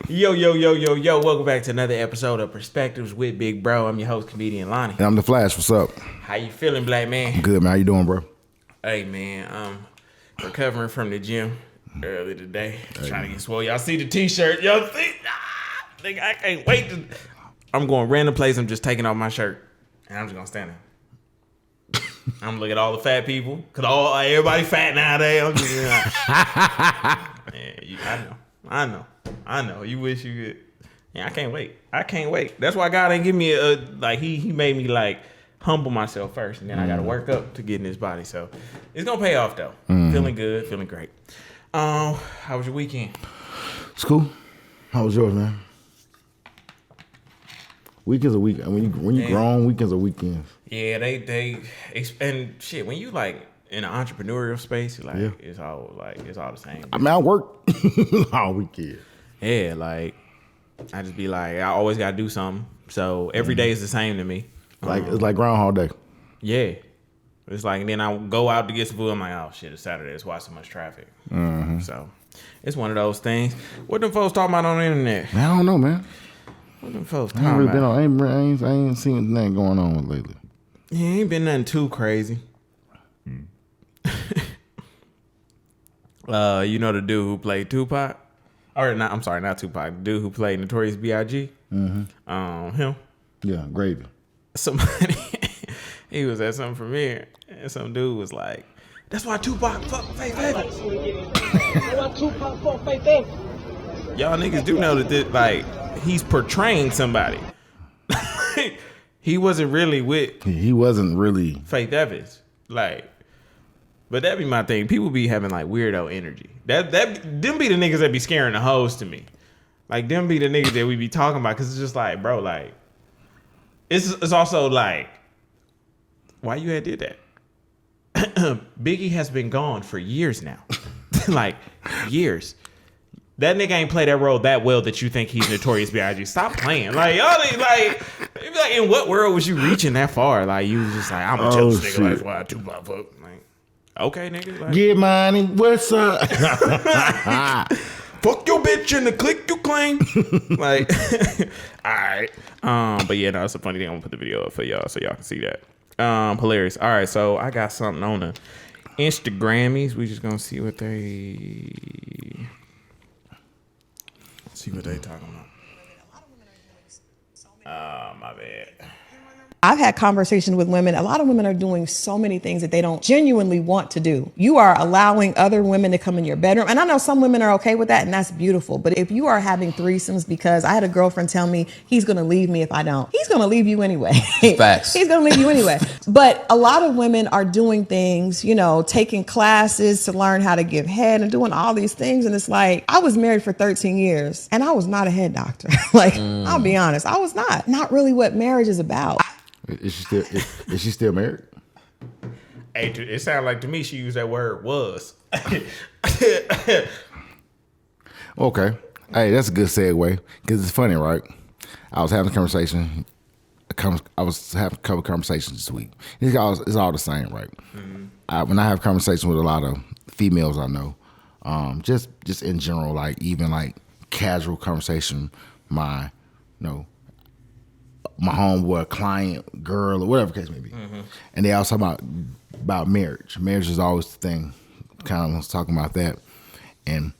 Yo. Welcome back to another episode of Perspectives with Big Bro. I'm your host, comedian Lonnie. And I'm the Flash. What's up? How you feeling, black man? Good, man. How you doing, bro? Hey, man. I'm recovering from the gym early today. Trying to get swole. Y'all see the t-shirt? Y'all see? Nigga, I can't wait to... I'm going random place. I'm just taking off my shirt. And I'm just going to stand there. I'm looking at all the fat people. Because everybody fat nowadays. I'm just man, I know. You wish you could. Yeah, I can't wait. That's why God ain't give me he made me like humble myself first, and then I got to work up to get in this body. So it's gonna pay off though. Feeling good, feeling great. How was your weekend? It's cool. How was yours, man? Weekends are weekend. When you grown, weekends are weekends. Yeah, they and shit. When you like in an entrepreneurial space, like it's all the same. I mean, I work all weekend. Yeah, like I just be like, I always gotta do something. So every day is the same to me. It's like Groundhog Day. Yeah. It's like, and then I go out to get some food. I'm like, oh shit, it's Saturday. It's why so much traffic. So it's one of those things. What them folks talking about on the internet? Man, I don't know, man. What them folks I talking ain't about? I ain't seen nothing going on lately. Yeah, ain't been nothing too crazy. You know the dude who played Tupac? Or not, I'm sorry, not Tupac. The dude who played Notorious B.I.G. Him. Yeah, gravy. Somebody, he was at some premiere, and some dude was like, "That's why Tupac fuck Faith Evans." Y'all niggas do know that he's portraying somebody. He wasn't really with. He wasn't really Faith Evans, But that be my thing. People be having like weirdo energy. Them be the niggas that be scaring the hoes to me. Like them be the niggas that we be talking about, because it's just like, bro, like it's also like, why you had did that? Biggie has been gone for years now. Like years. That nigga ain't play that role that well that you think he's Notorious B.I.G. Stop playing. Like y'all like in what world was you reaching that far? Like you was just like, I'm gonna tell this nigga like why Tupac fuck. Like, okay, nigga. Like, get money. What's up? Fuck your bitch in the click you claim. Like, all right. But yeah, no, it's a funny thing. I'm gonna put the video up for y'all so y'all can see that. Hilarious. All right, so I got something on the Instagrammies. We just gonna see what they talking about. My bad. I've had conversations with women. A lot of women are doing so many things that they don't genuinely want to do. You are allowing other women to come in your bedroom. And I know some women are okay with that, and that's beautiful. But if you are having threesomes, because I had a girlfriend tell me he's going to leave me if I don't. He's going to leave you anyway. Facts. He's going to leave you anyway. But a lot of women are doing things, taking classes to learn how to give head and doing all these things. And it's like, I was married for 13 years and I was not a head doctor. I'll be honest. I was not really what marriage is about. Is she still married? Hey, it sounded like to me she used that word was. Okay. Hey, that's a good segue, because it's funny, right? I was having a conversation. I was having a couple of conversations this week. It's all the same, right? Mm-hmm. When I have conversations with a lot of females I know, just in general, like even like casual conversation, my homeboy, client, girl, or whatever the case may be. Mm-hmm. And they also talk about marriage. Marriage is always the thing. Kind of talking about that. And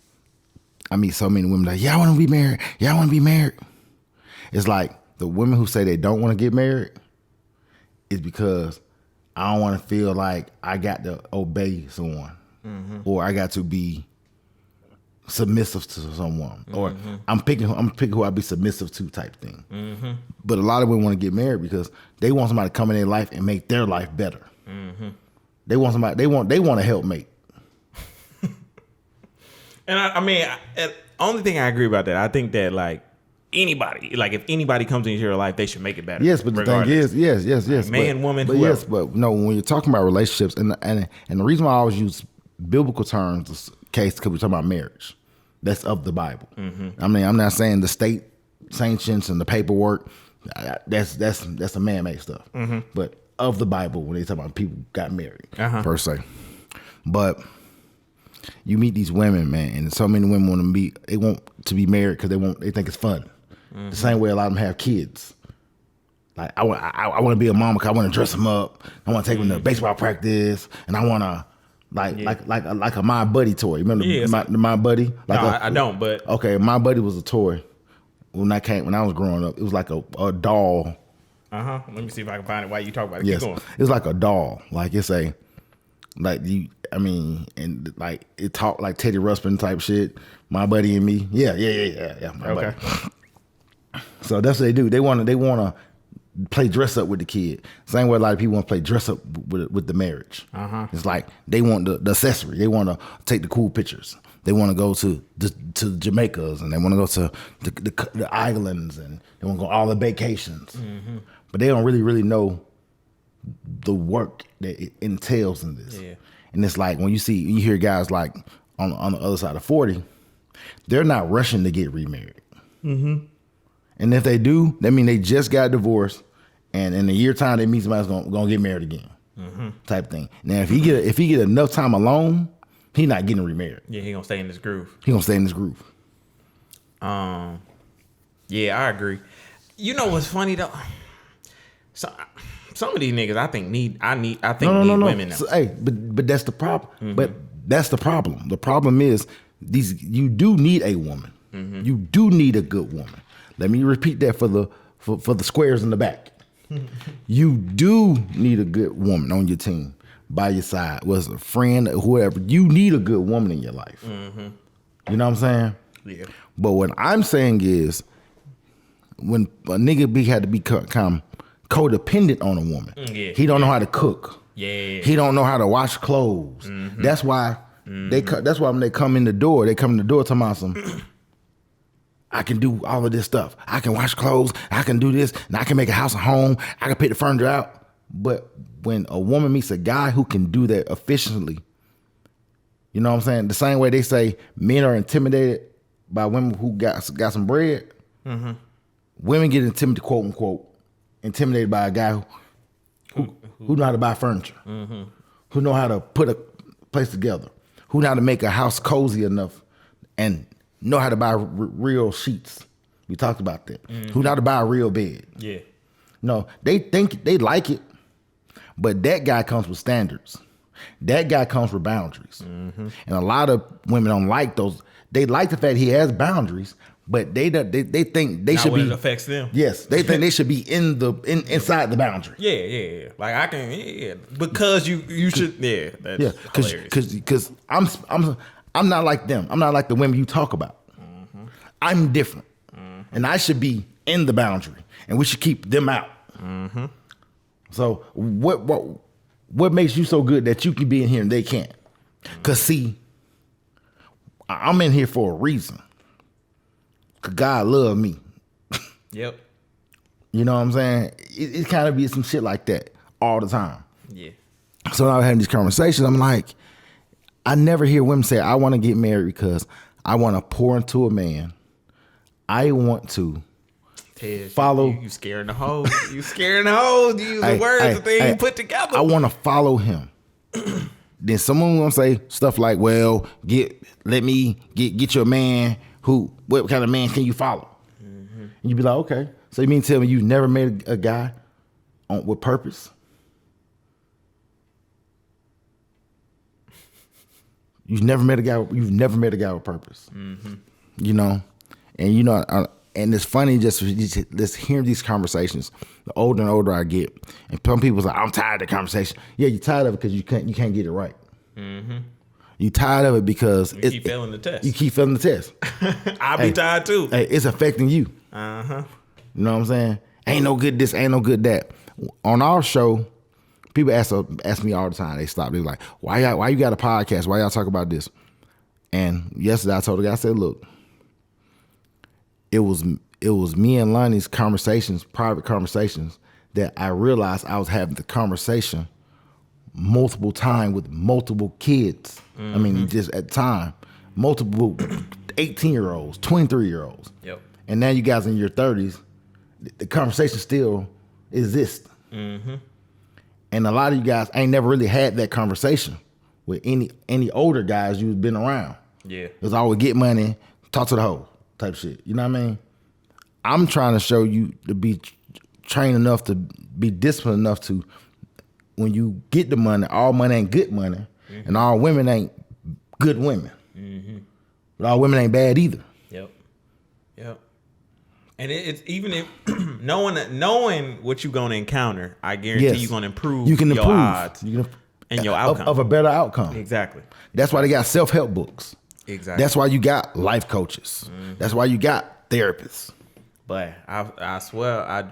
I meet so many women like, yeah, I want to be married. Yeah, I want to be married. It's like the women who say they don't want to get married is because I don't want to feel like I got to obey someone, or I got to be submissive to someone, or I'm picking who I'd be submissive to type thing. But a lot of women want to get married because they want somebody to come in their life and make their life better. They want somebody. They want a helpmate. And I mean, only thing I agree about that, I think that like anybody, like if anybody comes into your life, they should make it better. Yes, but regardless. The thing is, yes, man, woman, but whoever. yes, but no, when you're talking about relationships, and the reason why I always use biblical terms, is case because we're talking about marriage, that's of the Bible. I mean, I'm not saying the state sanctions and the paperwork, that's a man-made stuff, but of the Bible when they talk about people got married per se. But you meet these women, man, and so many women want to be married because they think it's fun. Mm-hmm. The same way a lot of them have kids. Like I want to be a mom because I want to dress them up. I want to take them to baseball practice, and I want to like a My Buddy toy. Remember My Buddy? Like I don't, but okay, My Buddy was a toy when I was growing up. It was like a doll. Let me see if I can find it while you talk about it. Yes, Keep going. it's like a doll. Like it's a like you. I mean, and like it talked like Teddy Ruxpin type shit. My Buddy and Me. Yeah. My Buddy. So that's what they do. They want to play dress up with the kid. Same way a lot of people want to play dress up with the marriage. It's like they want the accessory. They want to take the cool pictures. They want to go to Jamaica's, and they want to go to the islands, and they want to go all the vacations. But they don't really know the work that it entails in this. Yeah. And it's like when you hear guys like on the other side of 40, they're not rushing to get remarried. And if they do, that means they just got divorced, and in a year time they meet somebody that's gonna get married again, type thing. Now if he get enough time alone, he not getting remarried. Yeah, he gonna stay in this groove. Yeah, I agree. You know what's funny though? So some of these niggas I think need women now. So, hey, but that's the problem. But that's the problem. The problem is you do need a woman. You do need a good woman. Let me repeat that for the squares in the back. You do need a good woman on your team, by your side, was a friend or whoever. You need a good woman in your life. You know what I'm saying? Yeah. But what I'm saying is, when a nigga had to become codependent on a woman, he don't know how to cook. He don't know how to wash clothes. That's why that's why when they come in the door talking about some. I can do all of this stuff. I can wash clothes. I can do this. And I can make a house a home. I can pick the furniture out. But when a woman meets a guy who can do that efficiently, you know what I'm saying? The same way they say men are intimidated by women who got some bread. Women get intimidated, quote unquote, intimidated by a guy who know how to buy furniture, who know how to put a place together, who know how to make a house cozy enough and know how to buy real sheets. We talked about that. Who know how to buy a real bed. Yeah. No, they think they like it, but that guy comes with standards. That guy comes with boundaries. And a lot of women don't like those. They like the fact he has boundaries, but they think they Not should when be. it affects them. Yes, they think they should be inside the boundary. Yeah. Like I can, because you should, that's hilarious. Because I'm not like them. I'm not like the women you talk about. I'm different, and I should be in the boundary, and we should keep them out. So what makes you so good that you can be in here and they can't? Cause see, I'm in here for a reason. Cause God love me. Yep. You know what I'm saying? It kind of be some shit like that all the time. Yeah. So now I'm having these conversations. I'm like, I never hear women say, I want to get married because I want to pour into a man. I want to follow. You scaring the hoes. You scaring the hoes. You use the words that they put together. I want to follow him. Then someone gonna say stuff like, well, get you a man what kind of man can you follow? And you be like, okay. So you mean tell me you never met a guy with purpose? You've never met a guy with purpose. You know, and you know, and it's funny just hearing these conversations. The older and older I get, and some people say, "I'm tired of the conversation." Yeah, you're tired of it because you can't get it right. You tired of it because you keep failing the test. You keep failing the test. I'll be tired too. Hey, it's affecting you. You know what I'm saying? Ain't no good this, ain't no good that. On our show, people ask me all the time. They stop. They're like, why you got a podcast? Why y'all talk about this? And yesterday I told the guy, I said, look, it was me and Lonnie's conversations, private conversations, that I realized I was having the conversation multiple times with multiple kids. I mean, just at the time, multiple 18-year-olds, 23-year-olds. Yep. And now you guys in your 30s, the conversation still exists. And a lot of you guys ain't never really had that conversation with any older guys you've been around. Yeah. It was always get money, talk to the hoe type shit. You know what I mean? I'm trying to show you to be trained enough to be disciplined enough to, when you get the money ain't good money, and all women ain't good women. But all women ain't bad either. Yep. And it's even if knowing what you're gonna encounter, I guarantee you're gonna improve. You can your improve odds and your outcome of a better outcome. Exactly. That's why they got self-help books. Exactly. That's why you got life coaches. That's why you got therapists. But I swear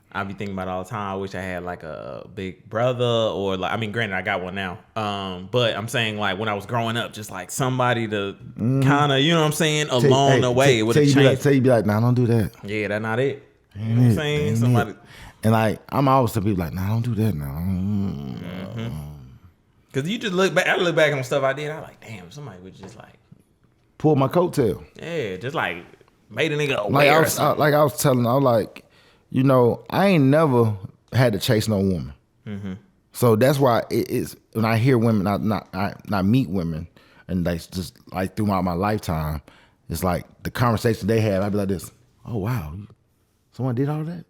I be thinking about it all the time. I wish I had like a big brother, or like, I mean, granted, I got one now. But I'm saying, like, when I was growing up, just like somebody to kind of, you know what I'm saying, along the way. It would have changed. Tell you be like, nah, don't do that. Yeah, that's not it. You know what I'm saying? Somebody. And like, I'm always to people like, nah, don't do that now. Cause you just look back. I look back on stuff I did. I like, damn, somebody would just like pull my coattail. Yeah, just like made a nigga aware. Like I was telling, I was like, you know, I ain't never had to chase no woman. So that's why it is when I hear women, I meet women, and they just like throughout my lifetime, it's like the conversation they have. I be like this, oh wow, someone did all that.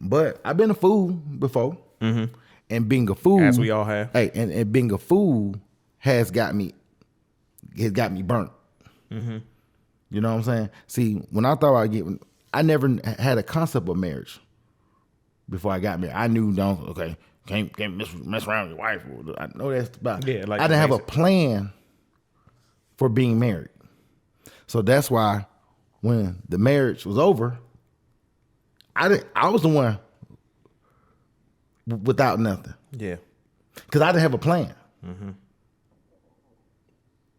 But I've been a fool before, and being a fool, as we all have. Hey, and being a fool has got me burnt. You know what I'm saying? See, when I thought I never had a concept of marriage before I got married. I knew, can't mess around with your wife. I know that's about. Yeah, like I didn't have a plan for being married, so that's why when the marriage was over, I was the one without nothing. Yeah, because I didn't have a plan.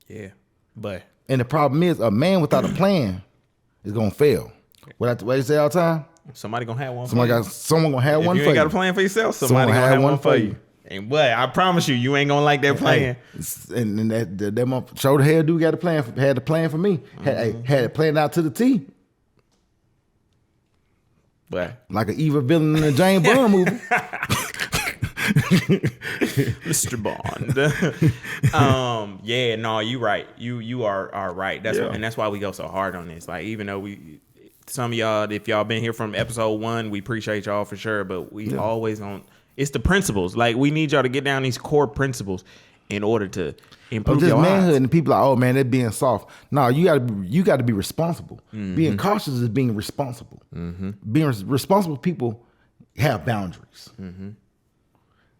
Yeah, but and the problem is, a man without a plan is gonna fail. What I say all the time? Somebody gonna have one. Someone gonna have one for you. If you ain't got a plan for yourself, somebody gonna have one for you. And what? I promise you, you ain't gonna like that plan. And that month, show the hell dude got a plan. Had a plan for me. Had it planned out to the T. But like an evil villain in a James Bond movie. Mr. Bond. Yeah, no, you right. You are right. That's why we go so hard on this. Like, even though some of y'all, if y'all been here from episode 1, we appreciate y'all for sure. But we always on. It's the principles. Like, we need y'all to get down these core principles in order to improve your manhood. odds. And people are like, oh man, they're being soft. No, you got to be responsible. Being cautious is being responsible. Being responsible people have boundaries.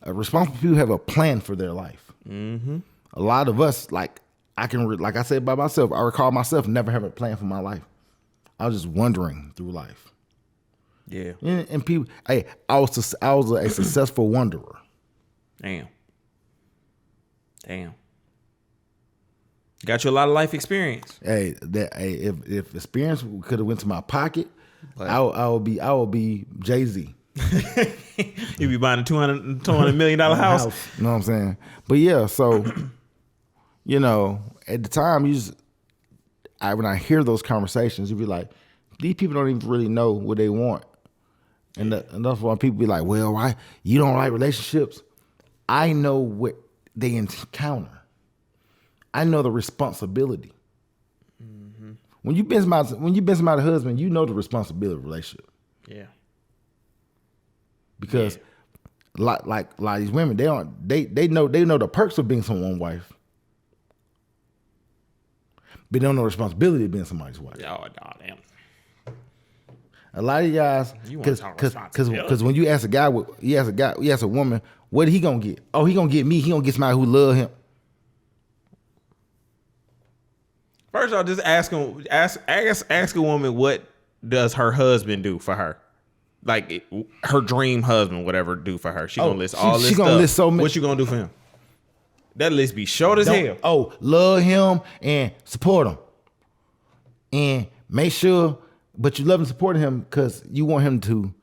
Responsible people have a plan for their life. A lot of us, like I said by myself, I recall myself never having a plan for my life. I was just wandering through life. Yeah. And people, I was a successful wanderer. Damn. Got you a lot of life experience. If experience could have went to my pocket, I will be Jay-Z. You'd be buying a $200 million house. You know what I'm saying? But yeah, so you know, at the time, when I hear those conversations, you be like, these people don't even really know what they want, and that's why people be like, well, why you don't like relationships? I know what they encounter. I know the responsibility. When you've been somebody's husband, you know the responsibility of a relationship. Yeah. Because like a lot of these women, they know the perks of being someone's wife, but they don't know the responsibility of being somebody's wife. Oh, damn. A lot of you guys, because when you ask a woman, what he gonna get? Oh, he gonna get me. He gonna get somebody who love him. First of all, just ask a woman, what does her husband do for her? Like, her dream husband, whatever, do for her. She gonna list all this stuff. List so many. What you gonna do for him? That list be short as hell. Oh, love him and support him, and make sure. But you love and support him because you want him to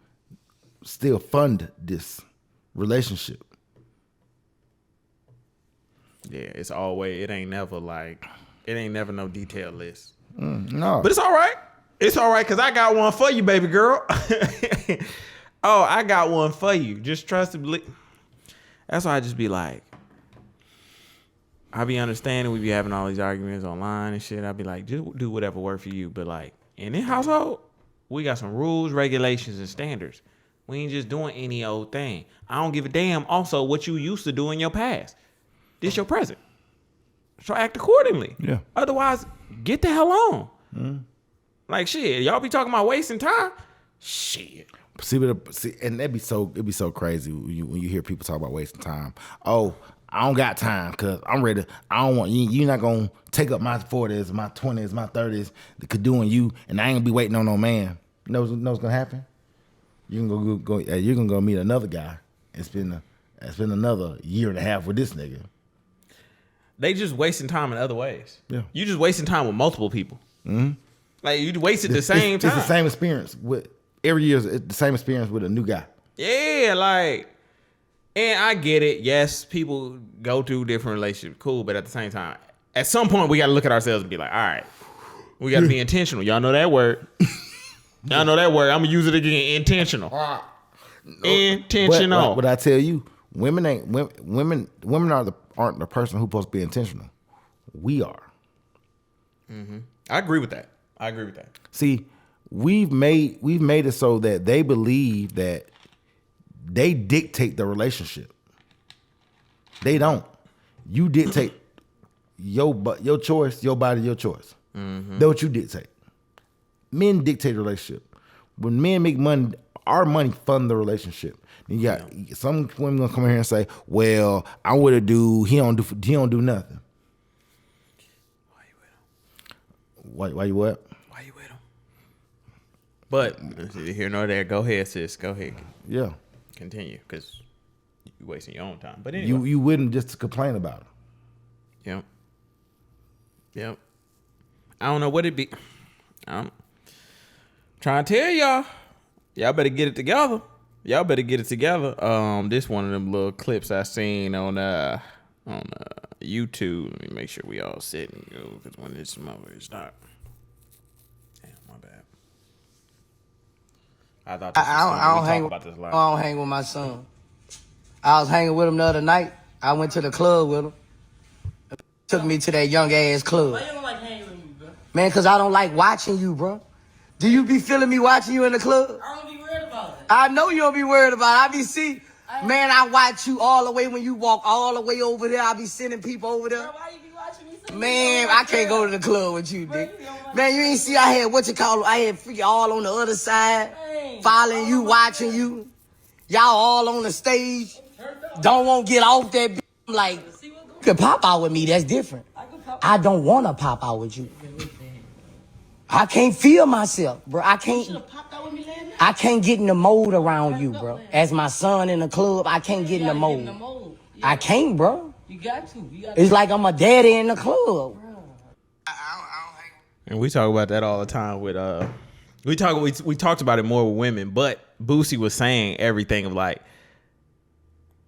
still fund this relationship. Yeah, it ain't never no detailed list. No. But it's all right. It's all right, because I got one for you, baby girl. Oh, I got one for you. Just trust and believe. That's why I just be like, I be understanding we be having all these arguments online and shit. I be like, just do whatever work for you. But like in this household, we got some rules, regulations, and standards. We ain't just doing any old thing. I don't give a damn also what you used to do in your past. This your present. So act accordingly. Yeah. Otherwise, get the hell on. Like shit, y'all be talking about wasting time. Shit. See, and it'd be so crazy when you hear people talk about wasting time. Oh, I don't got time because I'm ready. I don't want you. You're not gonna take up my 40s, my 20s, my 30s, doing you, and I ain't gonna be waiting on no man. You know what's gonna happen? You're gonna go meet another guy and spend another year and a half with this nigga. They just wasting time in other ways. Yeah. You just wasting time with multiple people. Mm-hmm. Like you wasted the same time. It's the same experience with every year. It's the same experience with a new guy. Yeah, like, and I get it. Yes, people go through different relationships. Cool, but at the same time, at some point, we got to look at ourselves and be like, all right, we got to be intentional. Y'all know that word. Y'all know that word. I'm gonna use it again. Intentional. Intentional. But I tell you, women aren't the person who's supposed to be intentional. We are. Mm-hmm. I agree with that. See, we've made it so that they believe that they dictate the relationship. They don't. You dictate your choice, your body, your choice. Mm-hmm. That's what you dictate. Men dictate the relationship. When men make money, our money fund the relationship. You got some women gonna come in here and say, "Well, I would have do. He don't do nothing." Why you with him? Why you what? Why you with him? But here nor there. Go ahead, sis. Go ahead. Yeah. Continue, because you're wasting your own time. But anyway, you wouldn't just complain about it. Yep. I don't know what it be. I'm trying to tell y'all better get it together. This one of them little clips I seen on YouTube. Let me make sure we all sit and go, because when this mother is not. Damn, my bad. I thought I don't this hang with my son. I was hanging with him the other night. I went to the club with him. Took me to that young ass club. Why you don't like hanging with me, bro? Man, cause I don't like watching you, bro. Do you be feeling me watching you in the club? I don't be worried about it. I know you don't be worried about it. Man, I watch you all the way when you walk all the way over there. I be sending people over there. Bro, why you be watching me so Man, I can't go to the club with you, dick. Man, you ain't see I had I had freaking all on the other side, following you, watching you. Y'all all on the stage. Don't want to get off that bitch. I'm like, you can pop out with me, that's different. I don't want to pop out with you. I can't feel myself, bro. I can't get in the mode around you, bro. As my son in the club, I can't get in the mode. I can't, bro. You got to. It's like I'm a daddy in the club. And we talk about that all the time with we talked about it more with women, but Boosie was saying everything of like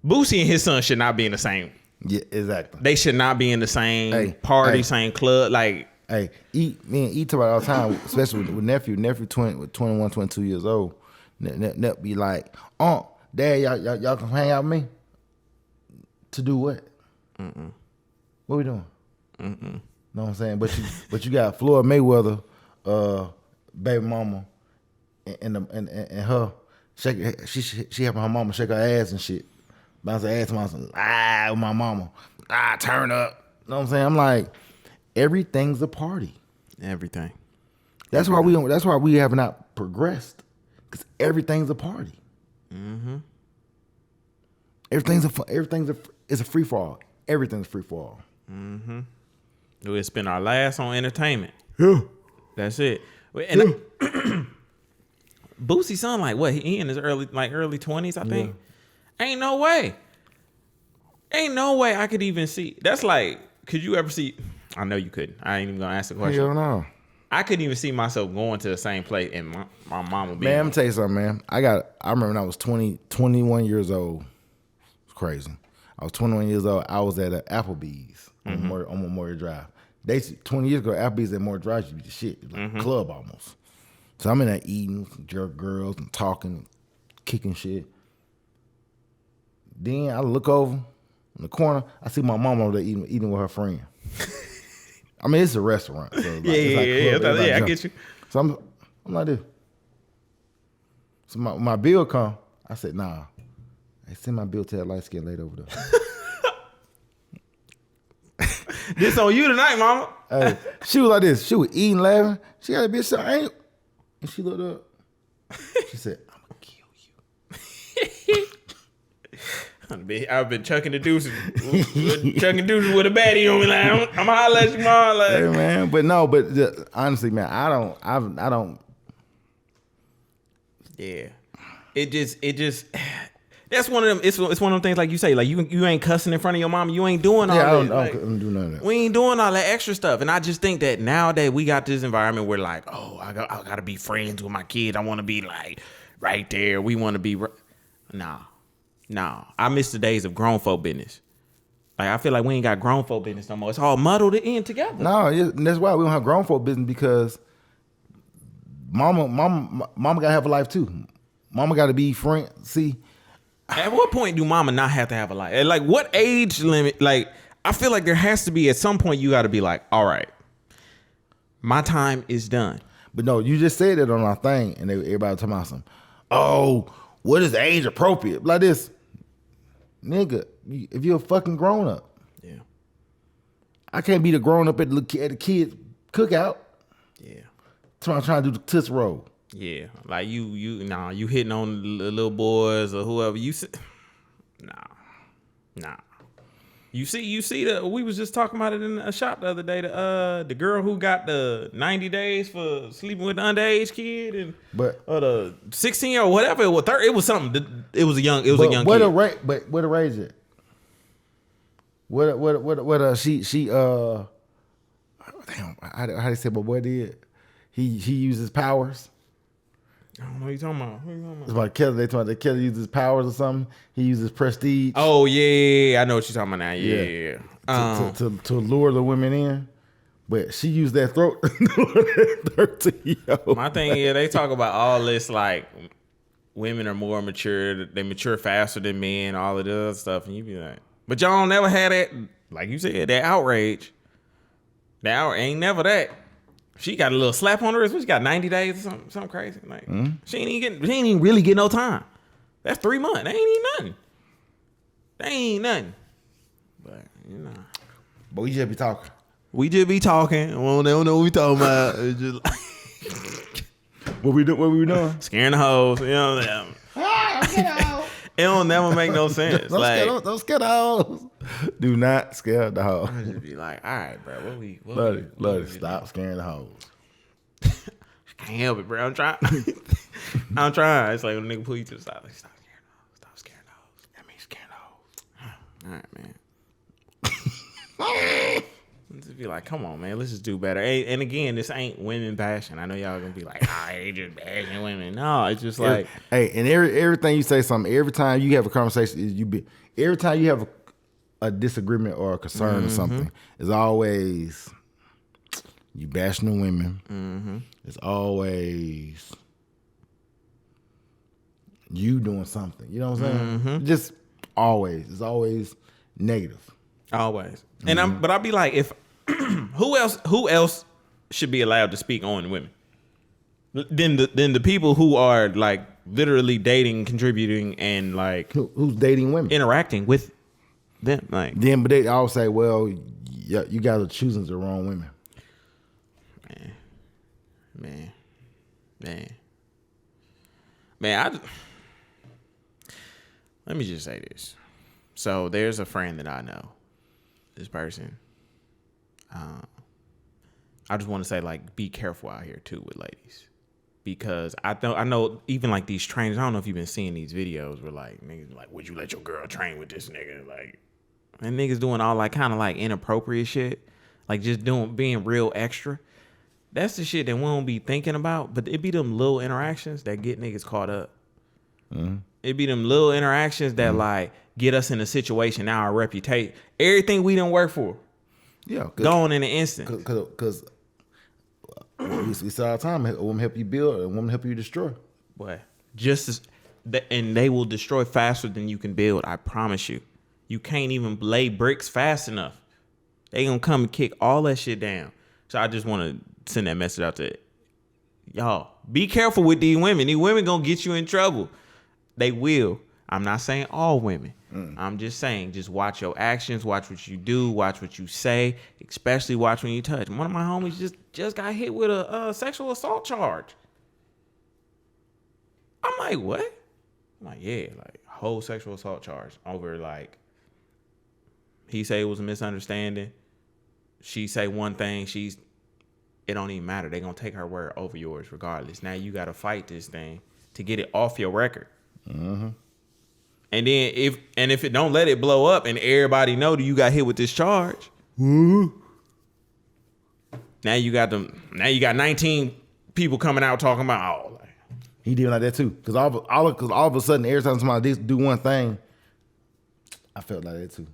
Boosie and his son should not be in the same. Yeah, exactly. They should not be in the same party, same club. Like, me and E talk about it all the time, especially with nephew 21, 22 years old. Nep be like, "Oh, Dad, y'all can hang out with me." To do what? What we doing? Know what I'm saying? But you got Floyd Mayweather, baby mama, and her she helping her mama shake her ass and shit. Bounce her ass with my mama. Turn up. Know what I'm saying? I'm like, everything's a party. Everything. That's why we have not progressed, because everything's a party. Mm-hmm. Everything's a free for all. Everything's free for all. Mm-hmm. We spend our last on entertainment. Yeah, that's it. And Boosie's son, like what? He in his early 20s, I think. Ain't no way I could even see. That's like, could you ever see? I know you couldn't. I ain't even gonna ask the question. Hell no. I couldn't even see myself going to the same place and my mama being. Man, I'm tell you something, man. I remember when I was 21 years old. It's crazy. I was 21 years old. I was at Applebee's on Memorial Drive. 20 years ago, Applebee's at Memorial Drive used to be the shit. It was like a club almost. So I'm in there eating jerk girls and talking, kicking shit. Then I look over, in the corner. I see my mom over there eating with her friend. I mean, it's a restaurant. So it's I get you. So I'm like this. So my bill come. I said, nah. Hey, send my bill to that light skinned lady over there. This on you tonight, mama. Hey, she was like this. She was eating, laughing. She got a bitch so I ain't. And she looked up. She said, I'm gonna kill you. I've been chucking the deuces. Chucking deuces with a baddie on me. Like, I'm gonna holler at you, mom. Like. Hey, man. But no, honestly, man, I don't. Yeah. It just that's one of them. It's one of them things like you say, like you ain't cussing in front of your mom. You ain't doing all that. I don't do none of that. We ain't doing all that extra stuff. And I just think that nowadays we got this environment where like, oh, I gotta be friends with my kid. I want to be like right there. We want to be. Nah. I miss the days of grown folk business. Like I feel like we ain't got grown folk business no more. It's all muddled in together. No, that's why we don't have grown folk business because mama gotta have a life too. Mama gotta be friend. See. At what point do mama not have to have a life? At like what age limit? Like I feel like there has to be at some point you got to be like, all right, my time is done. But no, you just said it on our thing, and everybody talking about something. Oh, what is age appropriate? Like this, nigga. If you're a fucking grown up, yeah, I can't be the grown up at the kids cookout. Yeah, trying to do the Tootsie Roll. Yeah, like you hitting on the little boys or whoever you see. Nah. You see we was just talking about it in a shop the other day. The girl who got the 90 days for sleeping with the underage kid or the 16 or whatever it was. It was something. It was a young kid. But what a raise it? What she damn, how they say my boy did? He uses powers. I don't know what you're talking about. It's about Kelly. They talking about that Kelly uses powers or something. He uses prestige. Oh yeah, I know what you're talking about now. Yeah. To lure the women in, but she used that throat. 13-year-old. My thing is, they talk about all this like women are more mature. They mature faster than men. All of this other stuff, and you be like, but y'all never had that. Like you said, that outrage. Ain't never that. She got a little slap on her wrist. She got 90 days or something crazy. Like she ain't even really get no time. That's 3 months. They ain't even nothing. But you know. But we just be talking. We Well, they don't know what we talking about. It's just like What we doing? scaring the hoes. You know it don't never make no sense. Don't scare the hoes. Do not scare the hoes. I just be like, all right, bro. Love it. Stop scaring the hoes. I can't help it, bro. I'm trying. It's like when a nigga pull you to the side, like, stop scaring the hoes. That means scaring the hoes. All right, man. Just be like, come on, man. Let's just do better. And again, this ain't women bashing. I know y'all gonna be like, they just bashing women. No, it's just like, hey, and everything you say something, every time you have a conversation, every time you have a disagreement or a concern or something, it's always you bashing the women. It's always you doing something. You know what I'm saying? Just always. It's always negative. Always. And but I'll be like, if who else should be allowed to speak on women? Then the people who are like literally dating, contributing, and like who's dating women, interacting with them, like then. But they all say, "Well, yeah, you guys are choosing the wrong women." Man. Let me just say this. So there's a friend that I know. This person. I just want to say, like, be careful out here too with ladies, because I know even like these trainers. I don't know if you've been seeing these videos where like niggas like, would you let your girl train with this nigga? Like, and niggas doing all like kind of like inappropriate shit, like just being real extra. That's the shit that we don't be thinking about, but it be them little interactions that get niggas caught up. It be them little interactions that like get us in a situation. Now our reputation, everything we done work for, gone in an instant. Because we say all the time, a woman help you build, a woman help you destroy. Boy, and they will destroy faster than you can build. I promise you. You can't even lay bricks fast enough. They gonna come and kick all that shit down. So I just want to send that message out to y'all. Be careful with these women. These women gonna get you in trouble. They will. I'm not saying all women. I'm just saying, just watch your actions, watch what you do, watch what you say, especially watch when you touch. One of my homies just got hit with a sexual assault charge. I'm like, what? I'm like, yeah, like whole sexual assault charge over like, he say it was a misunderstanding. She say one thing, it don't even matter. They gonna take her word over yours regardless. Now you gotta fight this thing to get it off your record. Mm-hmm. And then if it don't let it blow up and everybody know that you got hit with this charge, now you got 19 people coming out talking about, oh, like, he did like that too. Cause all of a sudden, every time somebody do one thing, I felt like that too.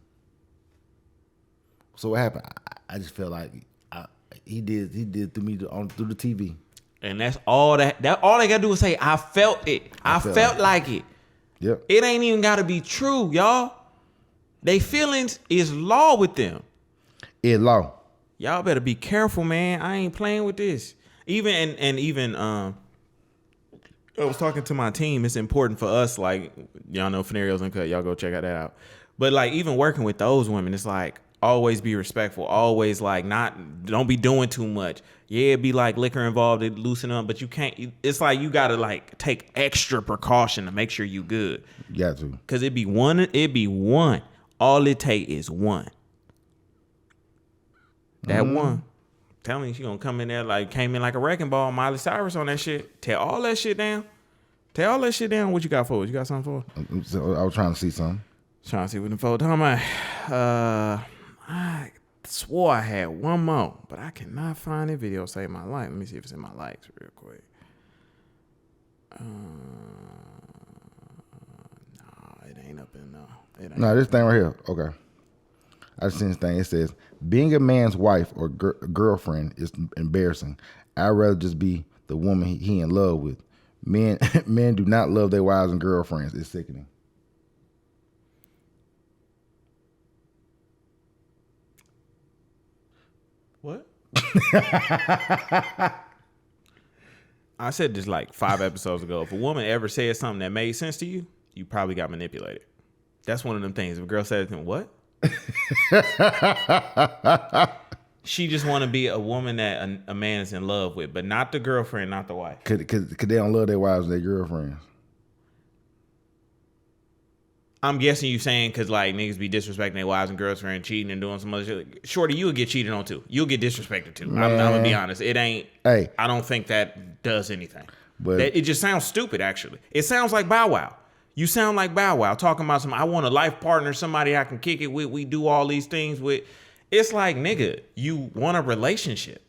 So what happened? I just felt like he did through me through the TV. And that's all that all they gotta do is say, I felt it. I felt like it. Yep. It ain't even gotta be true, y'all. They feelings is law with them. It's law. Y'all better be careful, man. I ain't playing with this. Even I was talking to my team. It's important for us, like, y'all know Fenarios Uncut. Y'all go check that out. But like, even working with those women, it's like, always be respectful. Always like, don't be doing too much. Yeah, be like liquor involved, it loosen up, but you can't. It's like you gotta like take extra precaution to make sure you good. You got to. Cause it be one. All it take is one. That one. Tell me she gonna come in there like came in like a wrecking ball. Miley Cyrus on that shit. Tear all that shit down. Tear all that shit down. What you got for us? You got something for us? I was trying to see something. Trying to see what the fuck talking about. I swore I had one more, but I cannot find a video save my life. Let me see if it's in my likes real quick. No, it ain't up in No, this thing right here. Okay. I just seen this thing. It says, being a man's wife or girlfriend is embarrassing. I'd rather just be the woman he in love with. Men do not love their wives and girlfriends. It's sickening. What? I said this like 5 episodes ago. If a woman ever said something that made sense to you, you probably got manipulated. That's one of them things. If a girl says, what? She just want to be a woman that a man is in love with, but not the girlfriend, not the wife. Could they don't love their wives and their girlfriends? I'm guessing you saying because like niggas be disrespecting their wives and girlfriends, cheating and doing some other shit. Shorty, you'll get cheated on too. You'll get disrespected too. I'm gonna be honest. It ain't. Hey, I don't think that does anything. But it just sounds stupid. Actually, it sounds like Bow Wow. You sound like Bow Wow talking about I want a life partner, somebody I can kick it with. We do all these things with. It's like, nigga, you want a relationship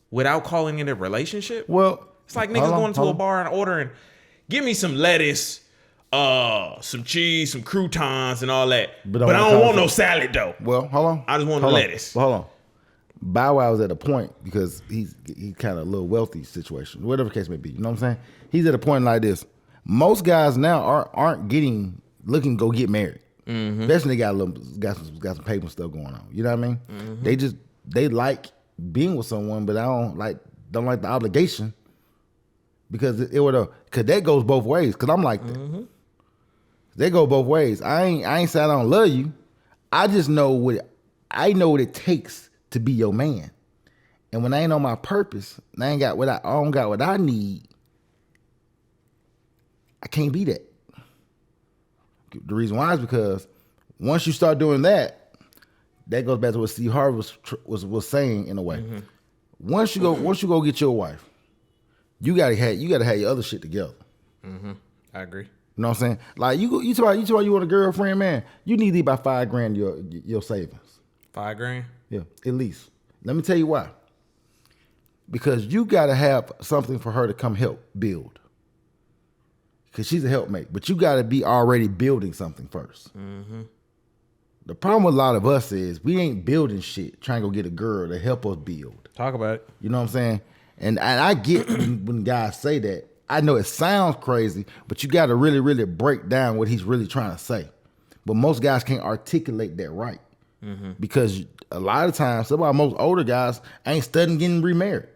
without calling it a relationship. Well, it's like niggas going to a bar and ordering, give me some lettuce. Some cheese, some croutons, and all that. But I don't want no salad though. Well, hold on. I just want lettuce. Hold on. Bow Wow is at a point because he's kind of a little wealthy situation, whatever the case may be. You know what I'm saying? He's at a point like this. Most guys now aren't looking to go get married. Mm-hmm. Especially they got some paper stuff going on. You know what I mean? Mm-hmm. They like being with someone, but I don't like the obligation because cause that goes both ways. Cause I'm like that. Mm-hmm. They go both ways. I ain't saying I don't love you. I just know what it takes to be your man. And when I ain't on my purpose, and I don't got what I need, I can't be that. The reason why is because once you start doing that goes back to what Steve Harvey was saying in a way. Mm-hmm. Once you go get your wife, you gotta have your other shit together. Mm-hmm. I agree. You know what I'm saying? Like you talk about you want a girlfriend, man. You need to leave about $5,000 your savings. $5,000? Yeah, at least. Let me tell you why. Because you gotta have something for her to come help build. Because she's a helpmate, but you gotta be already building something first. Mm-hmm. The problem with a lot of us is we ain't building shit, trying to go get a girl to help us build. Talk about it. You know what I'm saying? And I get when guys say that. I know it sounds crazy, but you got to really, really break down what he's really trying to say. But most guys can't articulate that right. Because a lot of times, some of our most older guys ain't studying getting remarried.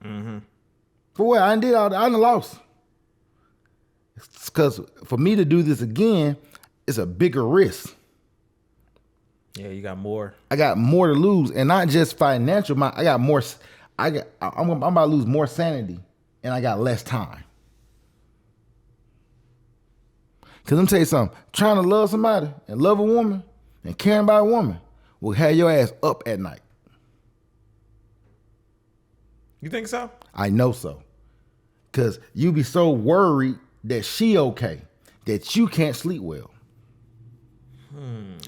For what? I done lost. Because for me to do this again, it's a bigger risk. Yeah, you got more. I got more to lose, and not just financial. I'm about to lose more sanity, and I got less time. Because let me tell you something. Trying to love somebody and love a woman and caring about a woman will have your ass up at night. You think so? I know so. Because you be so worried that she okay that you can't sleep well.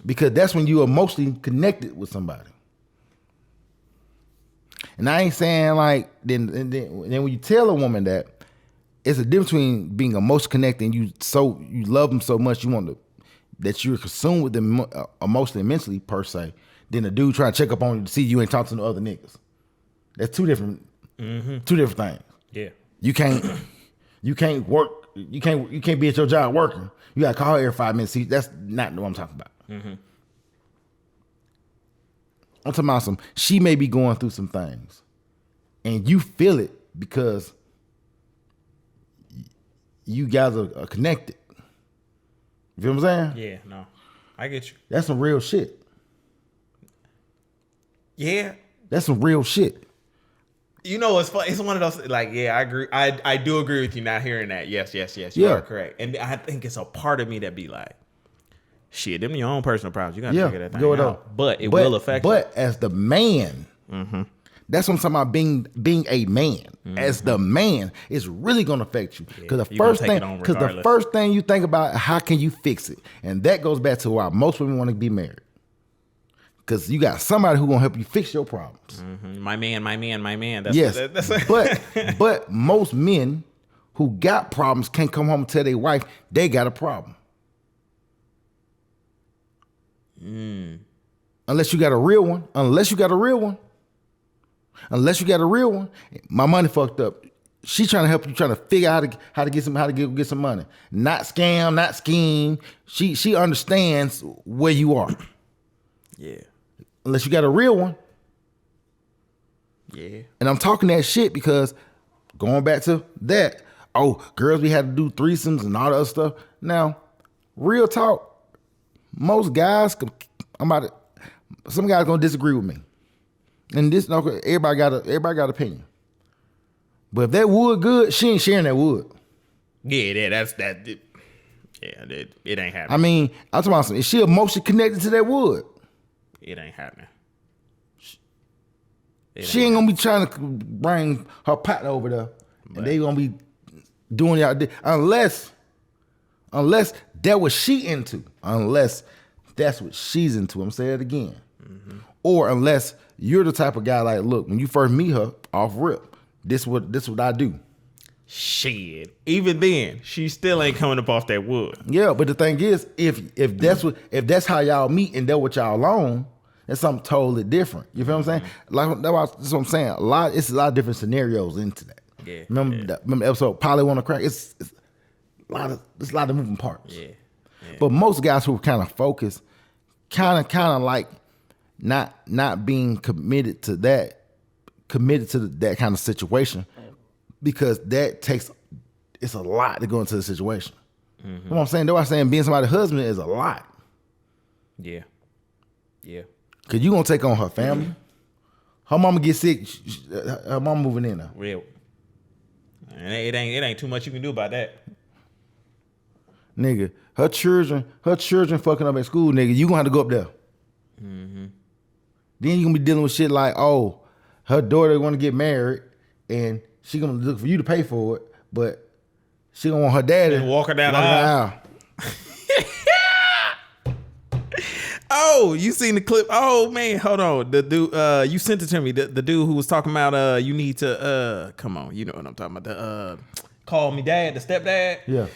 Because that's when you emotionally connected with somebody. And I ain't saying like, then when you tell a woman that, it's a difference between being emotionally connected and you love them so much that you're consumed with them emotionally and mentally per se, than a dude trying to check up on you to see you ain't talking to no other niggas. That's two different things. Yeah. You can't work. You can't be at your job working. You gotta call her every 5 minutes. See, that's not what I'm talking about. I'm talking about she may be going through some things, and you feel it because you guys are connected. You feel what I'm saying? Yeah, no. I get you. That's some real shit. Yeah. That's some real shit. You know, it's fun. It's one of those, like, yeah, I agree. I do agree with you not hearing that. Yes. You are correct. And I think it's a part of me that be like, shit, them your own personal problems. You got to figure that thing out. But it will affect you. But as the man, that's what I'm talking about, being a man. As the man, it's really going to affect you. Because the first thing you think about, how can you fix it? And that goes back to why most women want to be married. Because you got somebody who gonna help you fix your problems. My man. But most men who got problems can't come home and tell their wife they got a problem. Unless you got a real one. My money fucked up. She trying to help you, trying to figure out how to get some money. Not scam, not scheme. She understands where you are. Yeah. Unless you got a real one. Yeah. And I'm talking that shit because going back to that, girls, we had to do threesomes and all that other stuff. Now, real talk, most guys, some guys gonna disagree with me. And this, everybody got opinion. But if that wood good, she ain't sharing that wood. Yeah, that's that. Yeah, it ain't happening. I mean, I'm talking about something. Is she emotionally connected to that wood? It ain't happening. She ain't gonna be trying to bring her partner over there, and they gonna be doing y'all unless that what she into. Unless that's what she's into. I'm saying it again. Or unless you're the type of guy like, look, when you first meet her off rip, this what I do. Shit. Even then, she still ain't coming up off that wood. Yeah, but the thing is, if that's how y'all meet and that's what y'all on, that's something totally different. You feel what I'm saying? Like that's what I'm saying. It's a lot of different scenarios into that. Yeah. Remember the episode Polly Wanna Crack? It's a lot of moving parts. Yeah. But most guys who are kind of focused, kind of like not being committed to that kind of situation, because it's a lot to go into the situation. You know what I'm saying? That's why I'm saying being somebody's husband is a lot. Yeah. Cause you gonna take on her family. Her mama get sick. Her mama moving in now. Real. And it ain't too much you can do about that. Nigga, her children fucking up at school, nigga. You gonna have to go up there. Then you gonna be dealing with shit like, her daughter wanna get married and she gonna look for you to pay for it, but she gonna want her daddy to walk her down the aisle. Oh, you seen the clip? Oh man, hold on. The dude, you sent it to me. The dude who was talking about, you need to, come on, you know what I'm talking about. The call me dad, the stepdad. Yeah.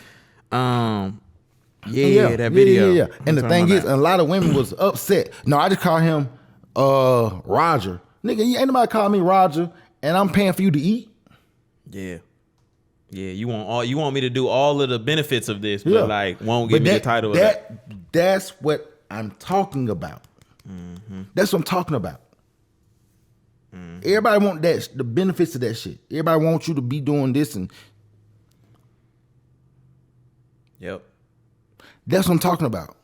That video. Yeah. And the thing is, a lot of women was upset. No, I just call him Roger. Nigga, ain't nobody call me Roger, and I'm paying for you to eat. Yeah. Yeah, you want me to do all of the benefits of this, but like won't give me the title of that. That's what I'm talking about. That's what I'm talking about. Everybody want the benefits of that shit. Everybody wants you to be doing this, and Yep. that's what I'm talking about.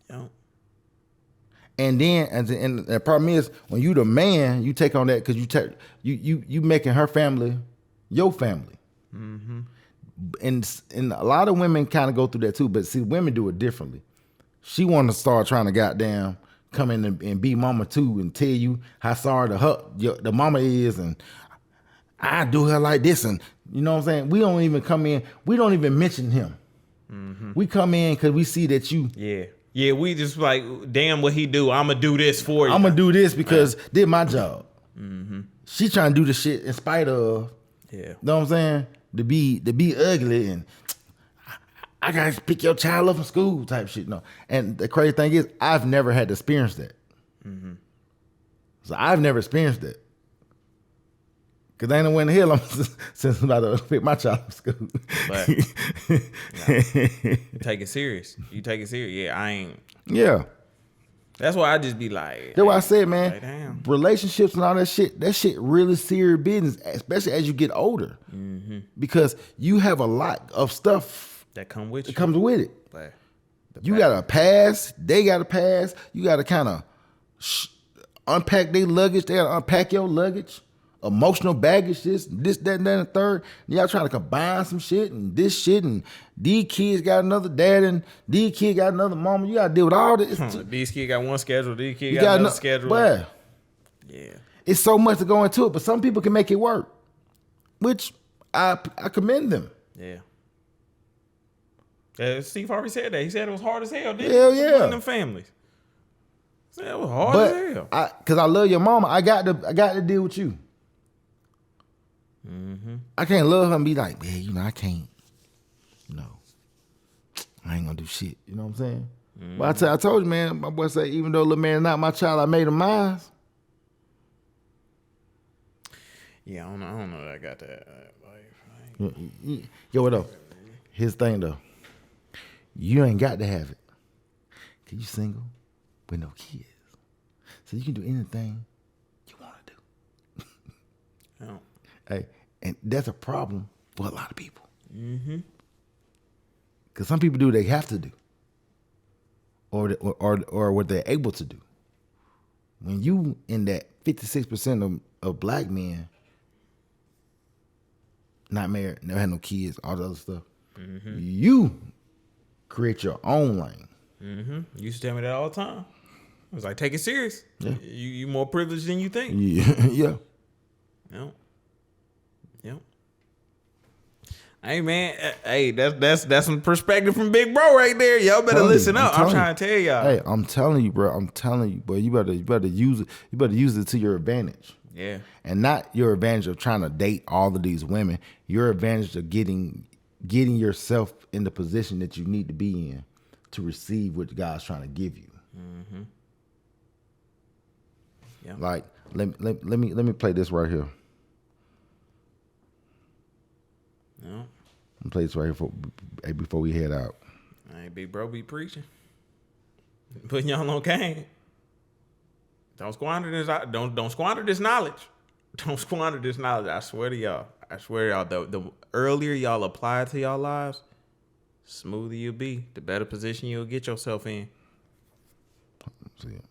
Yep. And then, and the problem is, when you the man, you take on that because you making her family your family. And a lot of women kind of go through that too, but see, women do it differently. She want to start trying to goddamn come in and be mama too, and tell you how sorry the mama is, and I do her like this, and you know what I'm saying. We don't even come in. We don't even mention him. We come in because we see that you. Yeah, we just like, damn what he do. I'm going to do this for you. I'm going to do this because did my job. She trying to do the shit in spite of, you know what I'm saying? To be ugly and I got to pick your child up from school type shit. No. And the crazy thing is, I've never had to experience that. So I've never experienced that. Because ain't no way in the hell I'm since I'm about to pick my child from school. But you take it serious. Yeah, I ain't. Yeah. That's why I just be like. That's why I said, man, like, damn. Relationships and all that shit really serious business, especially as you get older. Because you have a lot of stuff that comes with it. But you got to pass. They got to pass. You got to kind of unpack their luggage. They got to unpack your luggage. Emotional baggage, this, that, and the third. Y'all trying to combine some shit and this shit, and these kids got another dad, and these kids got another mama. You gotta deal with all this. These kids got one schedule, these kids got another schedule. But yeah, it's so much to go into it, but some people can make it work, which I commend them. Yeah. Steve Harvey said that. He said it was hard as hell. Hell yeah. Them families. He said it was hard as hell. Because I love your mama, I got to deal with you. I can't love her and be like, man, I can't, I ain't gonna do shit. You know what I'm saying? But I told you, man, my boy said, even though little man not my child, I made him mine. Yeah, I don't know that I got that. Yo, what up? Here's the thing, though. You ain't got to have it. Because you single with no kids. So you can do anything you want to do. Oh. Hey, and that's a problem for a lot of people. Because some people do what they have to do. Or what they're able to do. When you in that 56% of black men not married, never had no kids, all the other stuff, you create your own lane. You used to tell me that all the time. I was like, take it serious. Yeah. You more privileged than you think. Yeah. Yep. Hey man, hey, that's some perspective from Big Bro right there. Y'all better listen up. I'm trying to tell y'all. Hey, I'm telling you, bro. I'm telling you, boy. You better use it. You better use it to your advantage. Yeah. And not your advantage of trying to date all of these women. Your advantage of getting yourself in the position that you need to be in to receive what God's trying to give you. Yeah. Like let me play this right here. No. Let me play this right here before we head out. Hey, Big Bro be preaching. Putting y'all on game. Don't squander this. Don't squander this knowledge. Don't squander this knowledge. I swear to y'all. The earlier y'all apply it to y'all lives, smoother you'll be. The better position you'll get yourself in. Let's see it.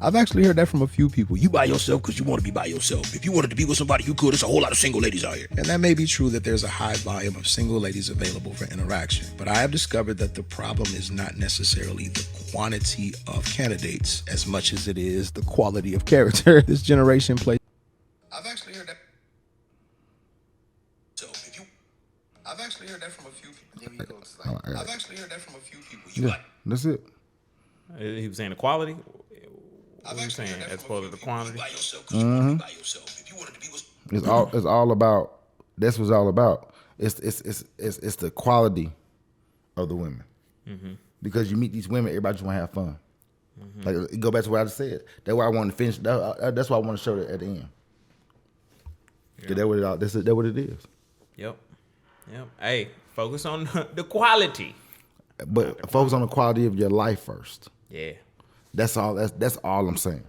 I've actually heard that from a few people. You by yourself because you want to be by yourself. If you wanted to be with somebody, you could. There's a whole lot of single ladies out here. And that may be true that there's a high volume of single ladies available for interaction. But I have discovered that the problem is not necessarily the quantity of candidates as much as it is the quality of character this generation plays. I've actually heard that. I've actually heard that from a few people. I've actually heard that from a few people. That's it. He was saying the quality. What are you saying as opposed to the quantity? It's all about. That's what it's all about. It's the quality of the women. Because you meet these women, everybody just want to have fun. Like go back to what I just said. That's why I want to finish. That's why I want to show it at the end. Cause that's what it is. Yep. Hey, focus on the quality. But focus on the quality of your life first. Yeah. That's all. That's all I'm saying.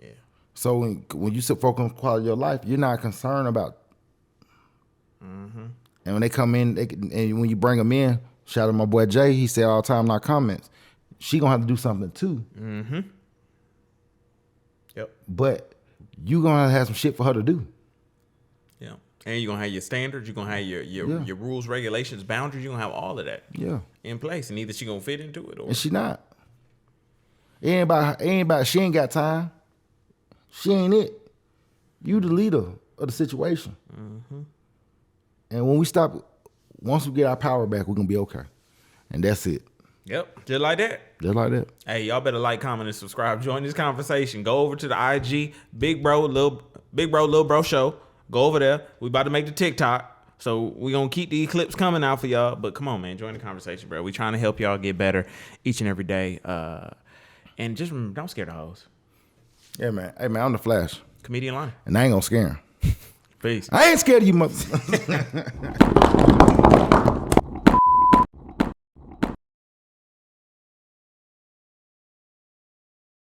Yeah. So when you focus on the quality of your life, you're not concerned about. And when they come in, and when you bring them in, shout out to my boy Jay. He said all the time in our comments, she gonna have to do something too. Yep. But you gonna have some shit for her to do. Yeah. And you're gonna have your standards. You're gonna have your rules, regulations, boundaries. You're gonna have all of that. Yeah. In place, and either she gonna fit into it or And she not. It ain't about she ain't got time. She ain't it. You the leader of the situation. And when once we get our power back, we're gonna be okay. And that's it. Yep. Just like that. Just like that. Hey, y'all better like, comment, and subscribe. Join this conversation. Go over to the IG, Big Bro, Lil Bro Show. Go over there. We about to make the TikTok. So we gonna keep the clips coming out for y'all. But come on, man, join the conversation, bro. We trying to help y'all get better each and every day. And just remember, don't scare the hoes. Yeah, man. Hey, man, I'm the Flash. Comedian Lonnie. And I ain't gonna scare him. Peace. I ain't scared of you, mother.